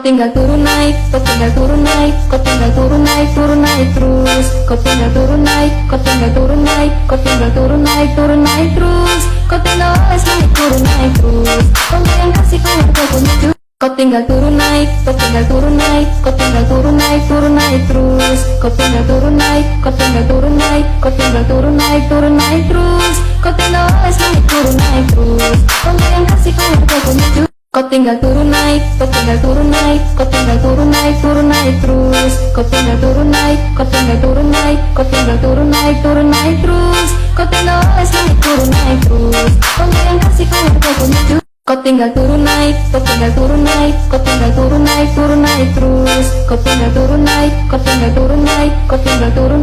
tinggal turun naik, kau tinggal turun naik, kau tinggal turun naik terus. Kau tinggal turun naik, kau tinggal turun naik, kau tinggal turun naik terus. Kau tinggal oles naik turun naik terus. Kau yang kasih kau menuju. Kau tinggal turun naik, kau tinggal turun naik, kau tinggal turun naik terus. Kau tinggal turun naik, kau tinggal turun naik, kau tinggal turun naik terus. Kau tinggal oles naik turun naik terus. Kau yang kasih kau menuju. Kau tinggal turun naik, kau tinggal turun naik, kau tinggal turun naik terus. Kau tinggal turun naik, kau tinggal turun naik, kau tinggal turun naik terus. Kau tinggal oles naik turun naik terus. Kau yang kasih kau menuju. Kau tinggal turun naik, kau tinggal turun naik, kau tinggal turun naik terus. Kau tinggal turun naik, kau tinggal turun naik, kau tinggal turun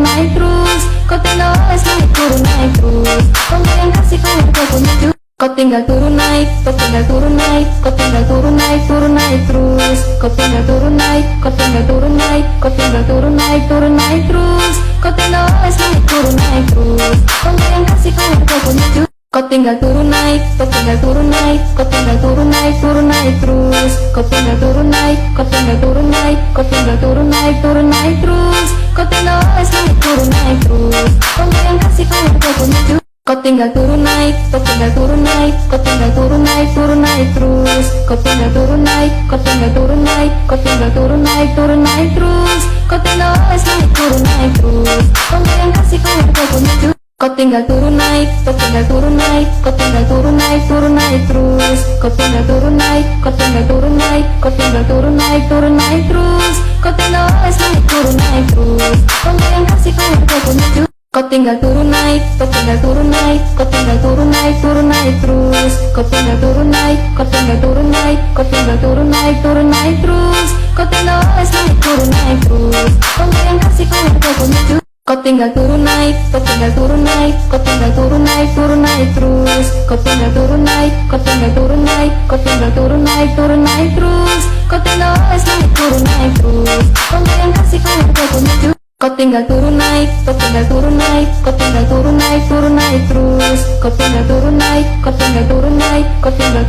naik terus. Kau tinggal oles naik turun naik terus. Kau yang kasih kau menuju. Kau tinggal turun naik, kau tinggal turun naik, kau tinggal turun naik terus. Kau tinggal turun naik, kau tinggal turun naik, kau tinggal turun naik terus. Kau tinggal oles naik turun naik terus. Kau yang kasih kau menuju. Kau tinggal turun naik, kau tinggal turun naik, kau tinggal turun naik terus. Kau tinggal turun naik, kau tinggal turun naik, kau tinggal turun naik terus. Kau tinggal oles naik turun naik terus. Kau yang kasih kau menuju. Kau tinggal turun naik, kau tinggal turun naik, kau tinggal turun naik terus. Kau tinggal turun naik, kau tinggal turun naik, kau tinggal turun naik terus. Kau tinggal oles naik turun naik terus. Kau yang kasih kau menuju. Kau tinggal turun naik, kau tinggal turun naik, kau tinggal turun naik terus. Kau tinggal turun naik, kau tinggal turun naik, kau tinggal turun naik terus. Kau tinggal oles naik turun naik terus. Kau yang kasih kau menuju. Kau tinggal turun naik, kau tinggal turun naik, kau tinggal turun naik terus. Kau tinggal turun naik, kau tinggal turun naik, kau tinggal turun naik terus. Kau tinggal oles naik turun naik terus. Kau yang kasih kau menuju. Kau tinggal turun naik, kau tinggal turun naik, kau tinggal turun naik terus. Kau tinggal turun naik, kau tinggal turun naik, kau tinggal turun naik terus. Kau tinggal oles naik turun naik terus. Kau yang kasih kau menuju. Kau tinggal turun naik, kau tinggal turun naik, kau tinggal turun naik terus. Kau tinggal turun naik, kau tinggal turun naik, kau tinggal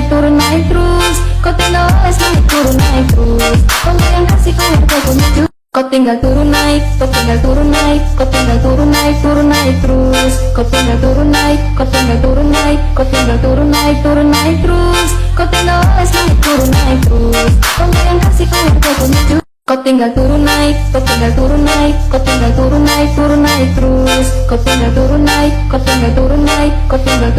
turun naik terus. Kau tinggal oles naik turun naik terus. Kau yang kasih kau menuju. Kau tinggal turun naik, kau tinggal turun naik, kau tinggal turun naik terus. Kau tinggal turun naik, kau tinggal turun naik, kau tinggal turun naik terus. Kau tinggal oles naik turun naik terus. Kau yang kasih kau menuju. Kau tinggal turun naik, kau tinggal turun naik, kau tinggal turun naik terus. Kau tinggal turun naik, kau tinggal turun naik, kau tinggal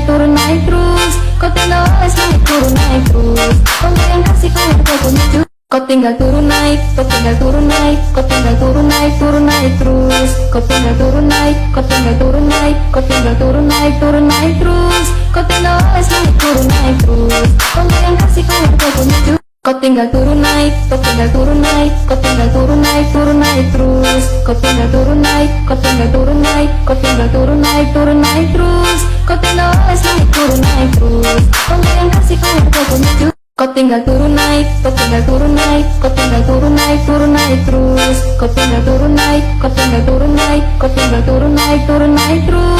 turun naik terus. Kau tinggal oles naik turun naik terus. Kau yang kasih kau menuju. Kau tinggal turun naik, kau tinggal turun naik, kau tinggal turun naik terus. Kau tinggal turun naik, kau tinggal turun naik, kau tinggal turun naik terus. Kau tinggal oles naik turun naik terus. Kau yang kasih kau menuju. Kau tinggal turun naik, kau tinggal turun naik, kau tinggal turun naik terus. Kau tinggal turun naik, kau tinggal turun naik, kau tinggal turun naik terus. Kau tinggal oles naik turun naik terus. Kau yang kasih kau menuju. Kau tinggal turun naik, kau tinggal turun naik, kau tinggal turun naik terus. Kau tinggal turun naik, kau tinggal turun naik, kau tinggal turun naik terus.